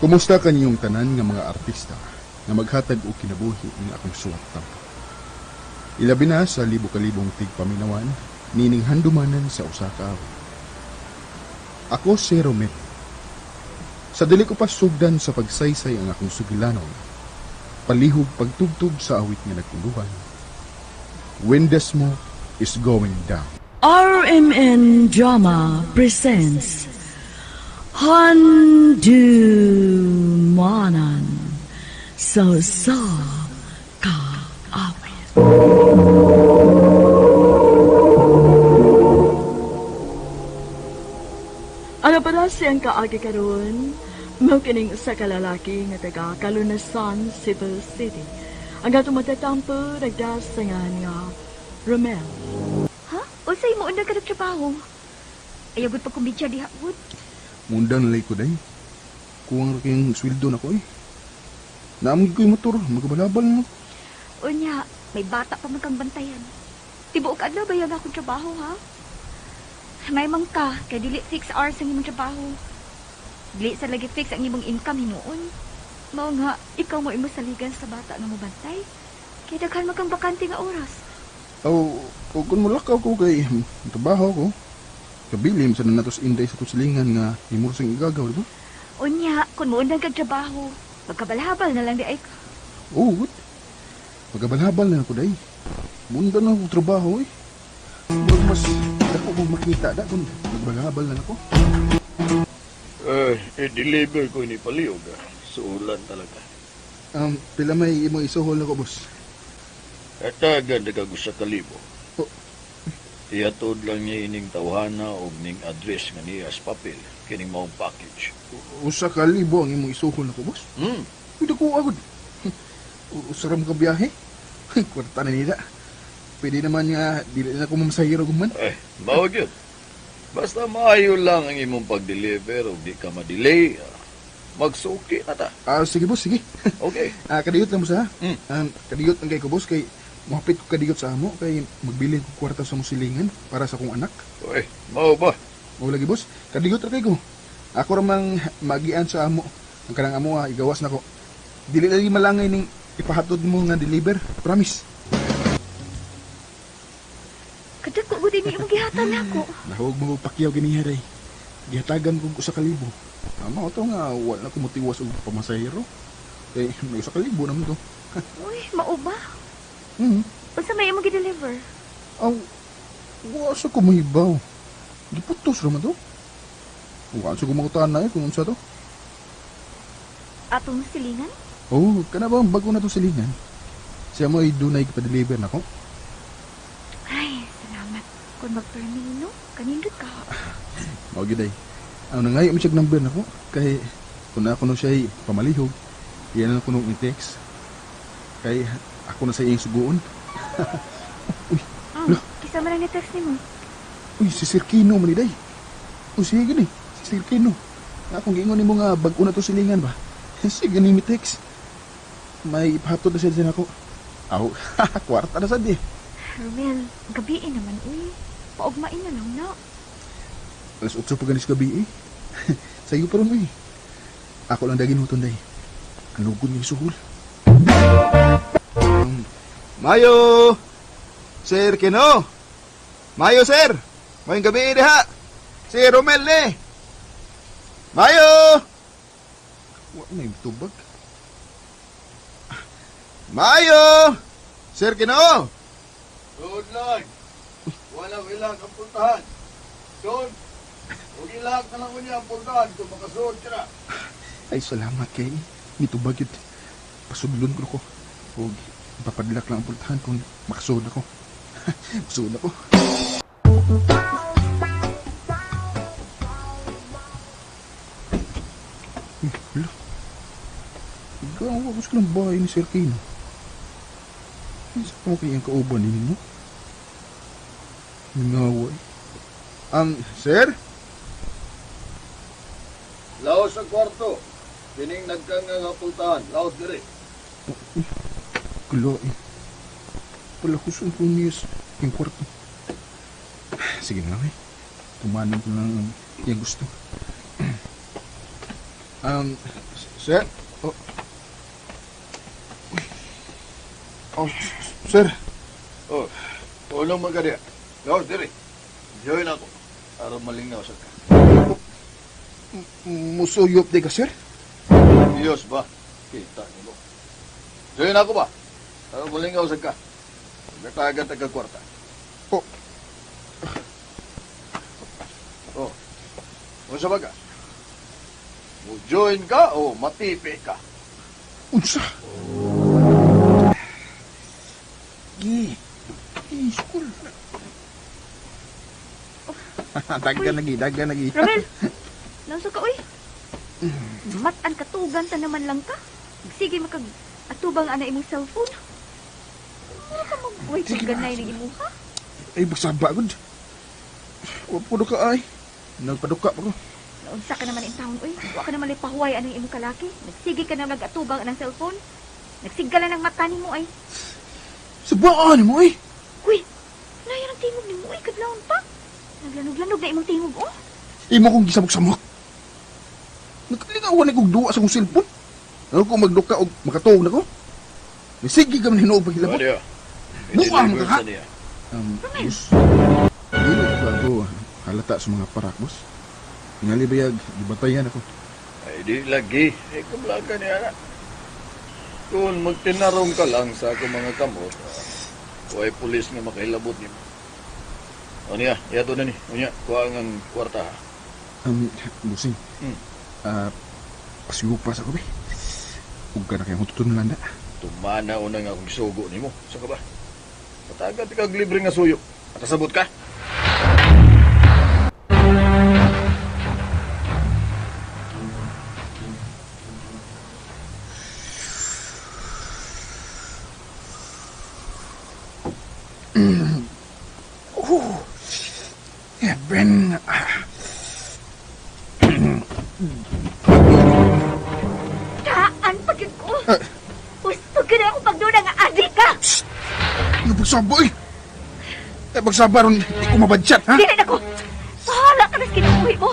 Kumusta kanyong tanan nga mga artista nga maghatag og kinabuhi ng akong suwat. Ilabi na sa libo-kalibong tigpaminawan nining handumanan sa usa ka awit. Ako si Romel. Sa dili ko pa sugdan sa pagsaysay ang akong sugilanon, palihog pagtugtog sa awit nga nagkuluhan. When the smoke is going down. RMN Drama presents Handumanan sa kaawit. Ano para siyang kaagi karon? Makining sa kalalaki nga taga Kalunasan, Cebu City. Ang atong matatampo nagdasangan nga Romel. Ha? Unsay mo unang ka nagtrabaho? Ayaw gud pa kumbitsa diha gud. Munda na lay ko day. Kuwang raking sweldo na ko eh. Naamig ko yung motor, magabalabal no. Unya, may bata pa man kang bantayan. Tibuok adlaw ba yung akong trabaho, ha? May man ka, kay dili 6 hours ang imong trabaho. Dili sa lagi fix ang imong income hinuon. Mao nga, ikaw mo imo saligan sa bata nga mobantay. Kay daghan man kang bakante nga oras. O kung mulakaw ko kay trabaho ko, kabilim sa natos inday sa tusilingan nga imursang igagaw, di ba? Unya, kung mo unang kag trabaho, magkabalhabal na lang di ay ka. Oo, good. Magabalhabal na ako day. Munda na ako trabaho eh. Murag mas dako kong makita da kung magbalhabal na ako. I-deliver ko ni Paliyog. Suulan talaga. Pila may imong isuhol na ko, boss. Katagan na sa kalibo. Oh. Iyatod lang niya ining tawhana o ning address nga niya sa papel. Kining maong package. Usa ka libo ang imong isuhol na ko, boss. Hindi ko agad. Usaram ka biyahe. Kwarta na nila. Pwede naman nga, dili na ako mamasahiro guman. Mawag yun. Basta maayo lang ang imong pag-deliver o di ka ma-delay. Magsuki na ta. Sige, boss, sige. Okay. Kadiyot lang mo sa ha. Kadiyot lang kay ko, boss, kay mahapit ko kadiyot sa amo, kay magbili ko kwarta sa musilingan para sa akong anak. Uy, mao ba? O lagi, boss, kadiyot ra kay ko. Ako ramang magian sa amo. Ang kanang amo, igawas na ko. Dili lagi malangay ning ipahatod mo nga deliver. Promise. Kadako gud ini imong gihatan nako. Nahog mo pakyaw ganiha day. Gihatagan ko sa kalibo. Amo to nga wala ko motiwas og pamasahero. Kay may sa kalibo naman to. Uy, mao ba? Unsa may imong gi-deliver? Wa sa ko mahibaw. Giputos ra man to. Wa sa ko mangutan na kung unsa to. Atong silingan? Kana ba bago na to silingan? Siya mo ay dunay pa-deliver na ko. Ay, salamat. Kung magpermino, kanindot ka. Mao gyud ay. Ang nangayo mo siya number nako kay kung ako no siya pamalihog, iyan na ko nung i-text. Kay ako na sa iyang suguon. Kisa man ang text nimo? Uy, si Sir Kino man day. Sige gani, si Sir Kino. Akong giingon nimo nga bag-o na to silingan ba. Sige ni mi text. May ipahatod na siya ako. Kwarta na sad eh. Romel, gabiin naman paugmain na lang na. Alas 8 pa ganis gabi eh. Sa'yo pa rin eh. Ako lang dagin huton day. Anugod niya suhul. Mayo! Sir Kino! Mayo, sir! Mayong gabi ha! Si Romel eh! Mayo! Wala na yung tubag. Mayo! Sir Kino! Good lang. Walang ilang ang puntahan. Doon. Huwag ilang ka lang niya ang puntahan kung makasuot ka na. Ay, salamat kay nitubag yun. Pasudlon ko ko. Huwag papadlak lang ang puntahan kung makasuod ako. Masuod ako. Hala. Gawa ko sa bahay ni Sir Kino. Isa pa kayang kauban ninyo? Nangaway. Sir? Laos sa kwarto. Kining nagkang nga puntahan. Laos diri. Kulain. Pala ko sa punyas yung kwarto. Sige na, eh. Tumanan ko lang yung gusto. Sir? Oh, sir. Oh, ulong magkadiya. Gawas diri. Join ako. Aron malingnaw sa ka. Musuyop di ka, sir? Diyos ba? Kita nilo. Join ako ba? Aron malingnaw sa ka. Nagtagan taga kwarta. Oh, Oh. Unsa ba ka? Mo join ka o matipi ka? unsa? School. Dagan lagi. Romel! Nauso ka, uy. Matan katugan ta naman lang ka. Sige makag atubang ana imong cellphone. Ano ka mag-uy pagganay ng imuha? Ay, bagsaba gud. Pudo ka ay. Nagpaduka pa ko. Naunsa ka naman in taon, uy. Wa ka naman lipahuway anong imong kalaki. Nagsige ka naman nag-atubang anang cellphone. Nagsigala ng mata nimo ay. Sabaan mo eh. Uy, nayan ang tingog nimo, uy. Kadlawon pa. Naglanog-lanog na imong tingog, oh. Imo kong gisabok-samok. Nakalingawan kong duwa sa kong cellphone. Ano kung magduka o makatuog na ko? Sige ka man hinuog paghilabot. Diya. Buang ka ha? Diya. Boss. Dili ko ako halata sa mga parak, boss. Tingali bayag, gibatayan ako. Ay, di lagi. Eh, kumlaga niya na. Kung magtinarong ka lang sa akong mga kamot, ay pulis nga makailabot niyo. O niya, yato na ni. O niya, kuha ang kwarta ha. Busing. Hmm. Pasigupas ako, be. Huwag ka na kayong tutunulan na. Tumana una nga akong sugo ni mo. Saan ka ba? Matagat kag libre nga suyo. Matasabot ka? Heaven. Daan pagid ko. Gusto ka na akong pagduna nga adik ka. Ano pagsaboy? Pagsabar, di ko mabadyat, ha? Dili na ko. Bahala ka na sa kinabuhi mo.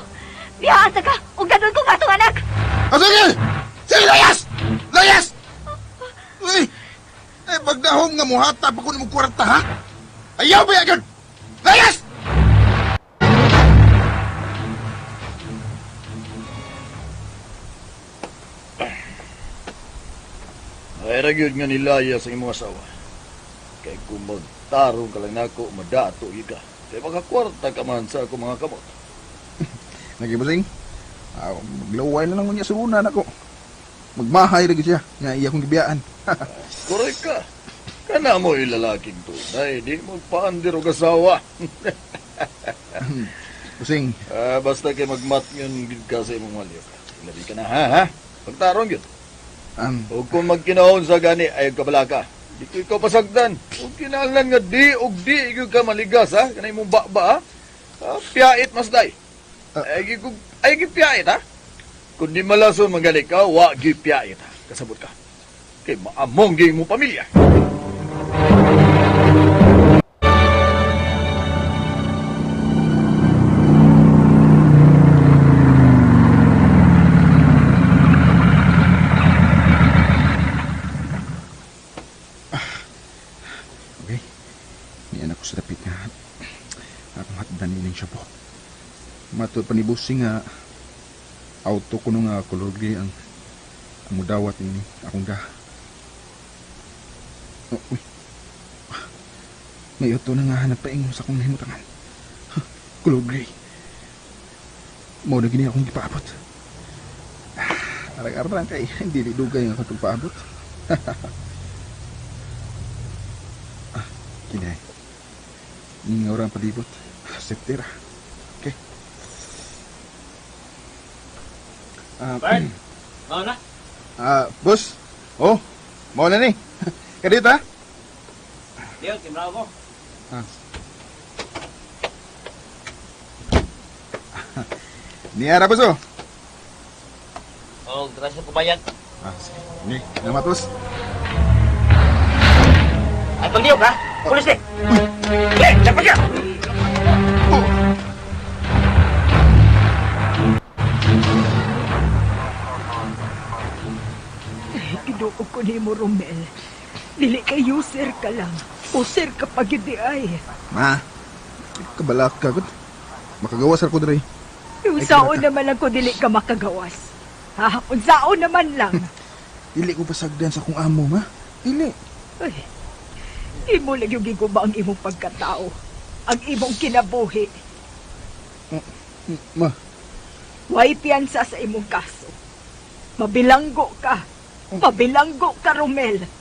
Biyaan ka o ganun ko nga itong anak. Sige! Sige, layas! Layas! Uy! Pagdahom nga mo hatap ako ni mong kwarta, ha? Ayaw ba yan? Layas! Ay, ragyod nga nilaya sa imong asawa. Kay kung magtarong ka lang nako, madato ka. Kay makakwarta ka man sa akong mga kamot. Nagibasing? Maglaway na lang mo niya sa una na ko. Magmahay lagi siya. Nga iya kong gibiyaan. Korek ka. Kana mo ilalaking tunay, di mo paandir o kasawa. Busing, Basta kay magmat yun gid ka sa imong malyo. Labi ka na ha? Pagtarong yun. O kung magkinaon sa gani, ay kabala ka. Di ko ikaw pasagdan. O kinalan nga di og di ikaw ka maligas ha. Kanay mong ba ha? Piyait mas day. Ay gipiyait ha. Kung di malason magaling ka, wa gipiyait ha. Kasabot ka. Kay maamong ging mo pamilya. okay. Niyan ako sa dapit nga. Akong hatdan nilang siya po. Matod pa ni Busing nga auto ko nung color gray ang mudawat ini akong ga. Oh, uy. May auto na nga hanap pa ingo sa akong nahimutangan. Color gray. Mao na gini akong gipaabot. Arang-arang kay hindi didugay nga akong paabot. Kinay. Ini nga orang palibot. Septera. Okay. Bert, mau na? Boss. Oh, mau na ni. Kadit ha? Diyo, timbraw ko. Niara boss oh. Oh, grasya ko bayad. Sige. Ni, nama boss. Ay, pagdiyo ka? Pulis eh! Eh, dapat ka! Kinuog ko ni mo, Romel. Dili kay user ka lang. User ka pag hindi ay. Ma, kabalak ka ko. Makagawas ako dre. Unsaon naman ako dili ka makagawas. Ha? Unsaon naman lang. Dili ko pasagdan sa kong amo, ma. Dili. Ay, imo lang yung giguba ang imong pagkatao. Ang imong kinabuhi. Ma, Way piyansa sa imong kaso. Mabilanggo ka. Mabilanggo ka, Romel.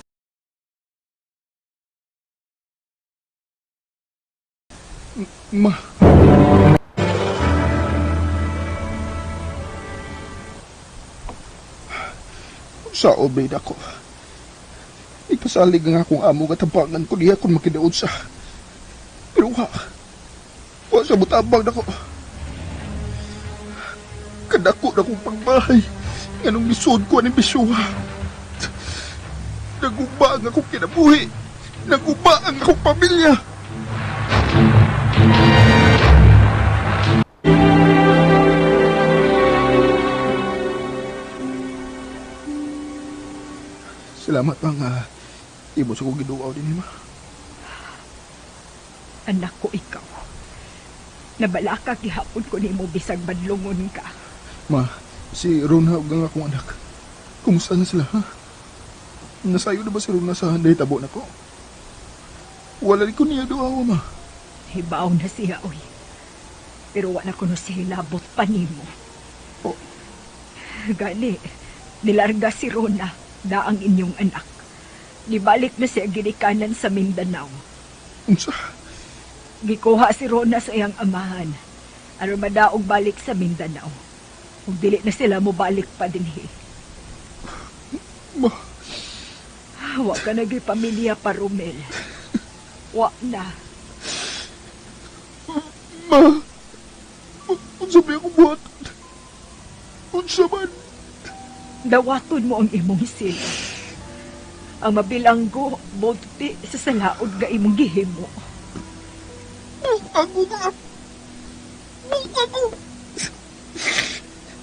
ma. Sa obay ako. Ipasalig nga akong amo katabangan ko diya kung makidaod sa. Pero wa sa butabang na ko. Kadako na kong pangbahay. Nganong lisod ko ang bisyuha. Naguba ang akong kinabuhi. Naguba ang akong pamilya. Salamat bang ibo sa kong giduaw din, ma. Anak ko ikaw. Nabalaka gihapon ko nimo bisag badlungon ka. Ma, si Rona ug ang akong anak. Kumusta na sila, ha? Nasayo na ba si Rona sa handay tabo na ko? Wala rin ko niya duawa, ma. Hibaw na siya, oy. Pero wala ko no siya labot pa nimo. Oh. Gani, nilarga si Rona na ang inyong anak. Nibalik na siya ginikanan sa Mindanao. Unsa? Gikuha si Rona sa iyang amahan. Aron madaog balik sa Mindanao. Kung dili na sila mo balik pa dinhi. Ma, Wa ka nagipamilya pa, Romel. Wa na. ma. Unsa ba akong buhat? Unsa man? Dawaton mo ang imong sila. Ang mabilanggo, bodti sa salaod ga imong gihimo. Ako nga. Ako.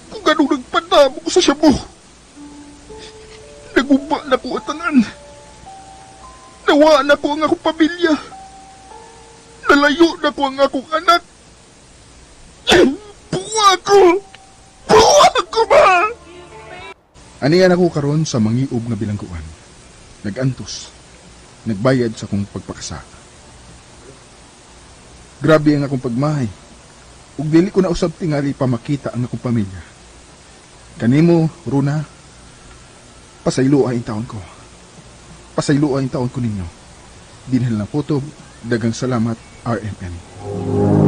Kung ganun nagpanamo ko sa shabu. Naguba na ko atanan. Nawa na ko ang akong pamilya. Nalayo na ko ang akong anak. Buwa ko! Buwa ko ba? Aniyan ako karon sa mangiub nga bilangguan. Nagantos. Nagbayad sa akong pagpakasa. Grabe ang akong pagmahay. Ug dili ko na usab tingali pa makita ang akong pamilya. Kanimo, Runa, pasaylo ang taon ko. Pasaylo ang taon ko ninyo. Dinhal na photo, dagang salamat, RMN.